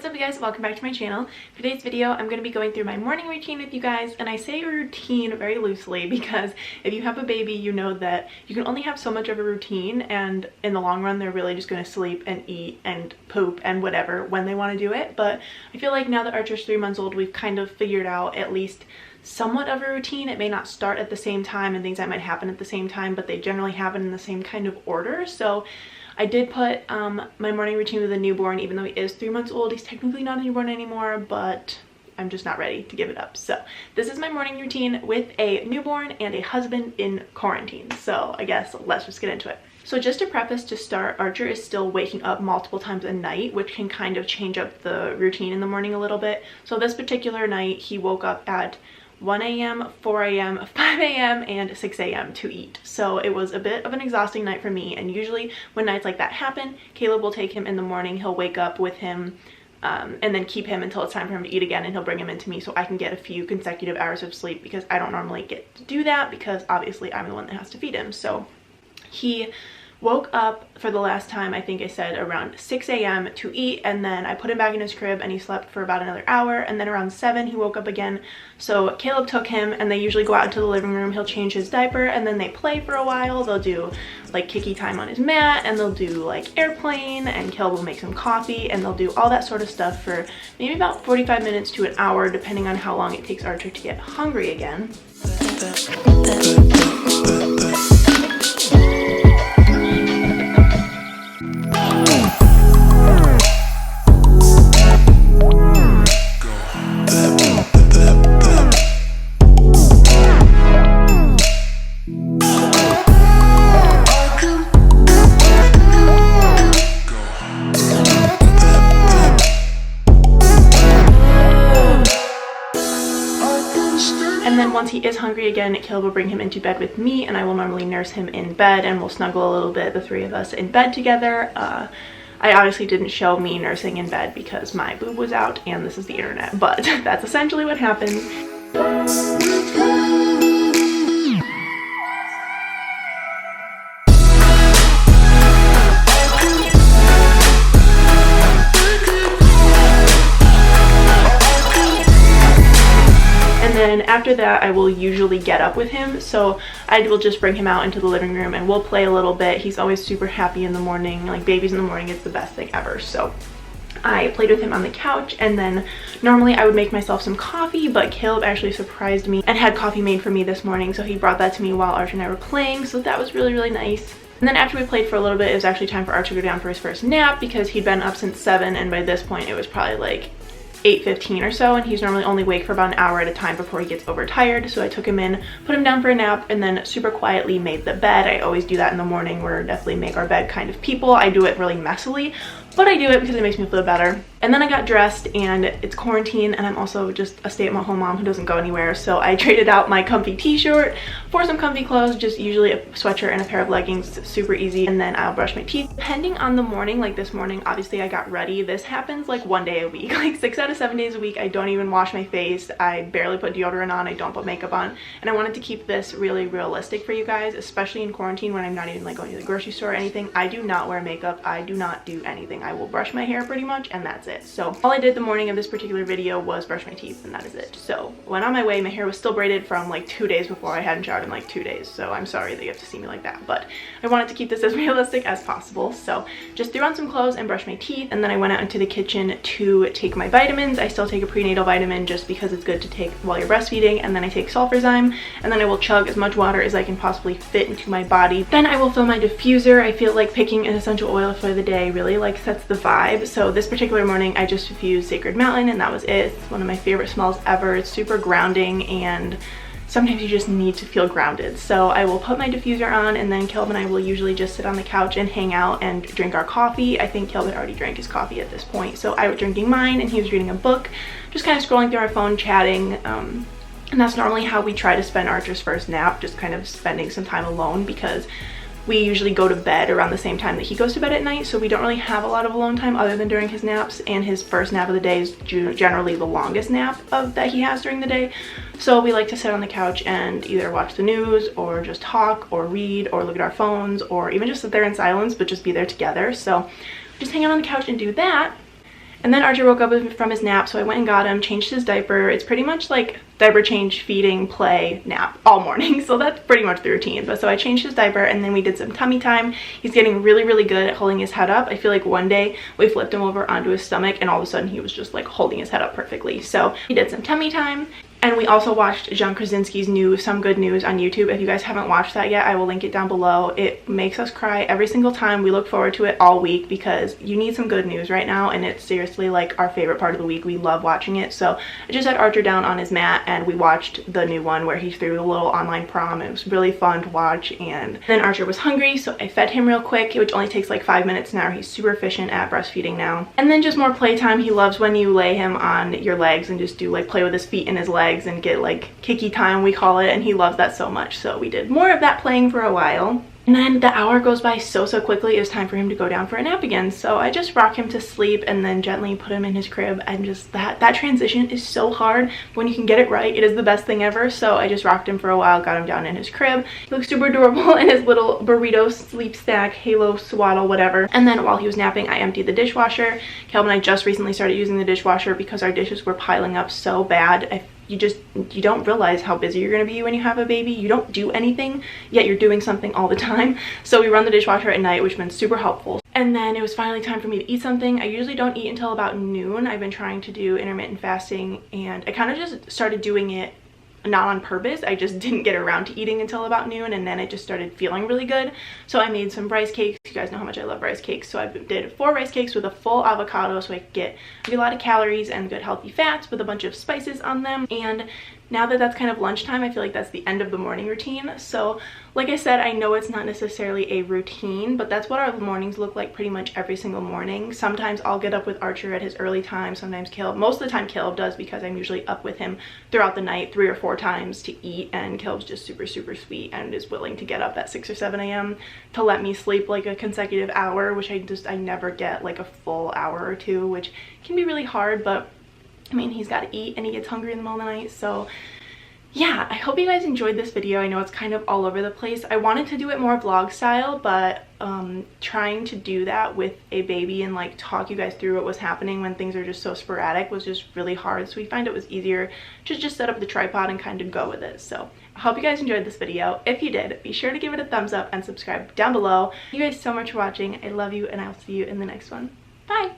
What's up, you guys? Welcome back to my channel. For today's video, I'm going to be going through my morning routine with you guys, and I say routine very loosely because if you have a baby, you know that you can only have so much of a routine, and in the long run, they're really just going to sleep and eat and poop and whatever when they want to do it. But I feel like now that Archer's 3 months old, we've kind of figured out at least somewhat of a routine. It may not start at the same time and things that might happen at the same time, but they generally happen in the same kind of order. So I did put my morning routine with a newborn, even though he is 3 months old. He's technically not a newborn anymore, but I'm just not ready to give it up. So this is my morning routine with a newborn and a husband in quarantine. So I guess let's just get into it. So just to preface to start, Archer is still waking up multiple times a night, which can kind of change up the routine in the morning a little bit. So this particular night, he woke up at 1 a.m., 4 a.m., 5 a.m., and 6 a.m. to eat. So it was a bit of an exhausting night for me, and usually when nights like that happen, Caleb will take him in the morning, he'll wake up with him, and then keep him until it's time for him to eat again, and he'll bring him into me so I can get a few consecutive hours of sleep, because I don't normally get to do that because obviously I'm the one that has to feed him. So he woke up for the last time, I think I said around 6 a.m. to eat, and then I put him back in his crib and he slept for about another hour, and then around 7 he woke up again. So Caleb took him and they usually go out into the living room, he'll change his diaper, and then they play for a while. They'll do like kicky time on his mat, and they'll do like airplane, and Caleb will make some coffee, and they'll do all that sort of stuff for maybe about 45 minutes to an hour, depending on how long it takes Archer to get hungry again. And then once he is hungry again, Caleb will bring him into bed with me, and I will normally nurse him in bed, and we'll snuggle a little bit, the three of us in bed together. I obviously didn't show me nursing in bed because my boob was out and this is the internet, but that's essentially what happens. And after that, I will usually get up with him, so I will just bring him out into the living room and we'll play a little bit. He's always super happy in the morning. Like, babies in the morning is the best thing ever. So I played with him on the couch, and then normally I would make myself some coffee, but Caleb actually surprised me and had coffee made for me this morning, so he brought that to me while Archer and I were playing, so that was really, really nice. And then after we played for a little bit, it was actually time for Archer to go down for his first nap because he'd been up since 7, and by this point it was probably like 8:15 or so, and he's normally only awake for about an hour at a time before he gets overtired. So I took him in, put him down for a nap, and then super quietly made the bed. I always do that in the morning. We're definitely make our bed kind of people. I do it really messily, but I do it because it makes me feel better. And then I got dressed, and it's quarantine, and I'm also just a stay-at-home mom who doesn't go anywhere, so I traded out my comfy t-shirt for some comfy clothes, just usually a sweatshirt and a pair of leggings, super easy, and then I'll brush my teeth. Depending on the morning, like this morning, obviously I got ready. This happens like 1 day a week, like 6 out of 7 days a week. I don't even wash my face. I barely put deodorant on. I don't put makeup on, and I wanted to keep this really realistic for you guys, especially in quarantine when I'm not even like going to the grocery store or anything. I do not wear makeup. I do not do anything. I will brush my hair pretty much, and that's it. So all I did the morning of this particular video was brush my teeth, and that is it. So when on my way, my hair was still braided from like 2 days before. I hadn't showered in like 2 days, so I'm sorry that you have to see me like that, but I wanted to keep this as realistic as possible. So just threw on some clothes and brushed my teeth, and then I went out into the kitchen to take my vitamins. I still take a prenatal vitamin just because it's good to take while you're breastfeeding, and then I take sulfurzyme, and then I will chug as much water as I can possibly fit into my body. Then I will fill my diffuser. I feel like picking an essential oil for the day really like sets the vibe. So this particular morning I just infused Sacred Mountain, and that was it. It's one of my favorite smells ever. It's super grounding, and sometimes you just need to feel grounded. So I will put my diffuser on, and then Caleb and I will usually just sit on the couch and hang out and drink our coffee. I think Caleb had already drank his coffee at this point, so I was drinking mine and he was reading a book, just kind of scrolling through our phone, chatting. And that's normally how we try to spend Archer's first nap, just kind of spending some time alone, because we usually go to bed around the same time that he goes to bed at night, so we don't really have a lot of alone time other than during his naps, and his first nap of the day is generally the longest nap that he has during the day. So we like to sit on the couch and either watch the news or just talk or read or look at our phones, or even just sit there in silence but just be there together. So just hang out on the couch and do that. And then Archer woke up from his nap, so I went and got him, changed his diaper. It's pretty much like diaper change, feeding, play, nap all morning. So that's pretty much the routine. But so I changed his diaper and then we did some tummy time. He's getting really, really good at holding his head up. I feel like one day we flipped him over onto his stomach and all of a sudden he was just like holding his head up perfectly. So we did some tummy time. And we also watched John Krasinski's new Some Good News on YouTube. If you guys haven't watched that yet, I will link it down below. It makes us cry every single time. We look forward to it all week because you need some good news right now, and it's seriously like our favorite part of the week. We love watching it. So I just had Archer down on his mat and we watched the new one where he threw the little online prom. It was really fun to watch. And then Archer was hungry, so I fed him real quick, which only takes like 5 minutes now. He's super efficient at breastfeeding now. And then just more playtime. He loves when you lay him on your legs and just do like play with his feet and his legs and get like kicky time, we call it, and he loves that so much. So we did more of that playing for a while. And then the hour goes by so quickly. It was time for him to go down for a nap again. So I just rock him to sleep and then gently put him in his crib, and just that transition is so hard. When you can get it right, it is the best thing ever. So I just rocked him for a while, got him down in his crib. He looks super adorable in his little burrito sleep stack, halo swaddle, whatever. And then while he was napping, I emptied the dishwasher. Caleb and I just recently started using the dishwasher because our dishes were piling up so bad. You don't realize how busy you're going to be when you have a baby. You don't do anything, yet you're doing something all the time. So we run the dishwasher at night, which has been super helpful. And then it was finally time for me to eat something. I usually don't eat until about noon. I've been trying to do intermittent fasting, and I kind of just started doing it not on purpose. I just didn't get around to eating until about noon, and then it just started feeling really good. So I made some rice cakes. You guys know how much I love rice cakes. So I did 4 rice cakes with a full avocado so I could get a lot of calories and good healthy fats with a bunch of spices on them. And now that that's kind of lunchtime, I feel like that's the end of the morning routine. So like I said, I know it's not necessarily a routine, but that's what our mornings look like pretty much every single morning. Sometimes I'll get up with Archer at his early time. Sometimes Caleb. Most of the time Caleb does, because I'm usually up with him throughout the night 3 or 4 times to eat, and Caleb's just super sweet and is willing to get up at 6 or 7 a.m. to let me sleep like a consecutive hour, which I never get like a full hour or 2, which can be really hard. But I mean, he's got to eat and he gets hungry in the middle of the night. So yeah, I hope you guys enjoyed this video. I know it's kind of all over the place. I wanted to do it more vlog style, but trying to do that with a baby and like talk you guys through what was happening when things are just so sporadic was just really hard. So we find it was easier to just set up the tripod and kind of go with it. So I hope you guys enjoyed this video. If you did, be sure to give it a thumbs up and subscribe down below. Thank you guys so much for watching. I love you, and I'll see you in the next one. Bye!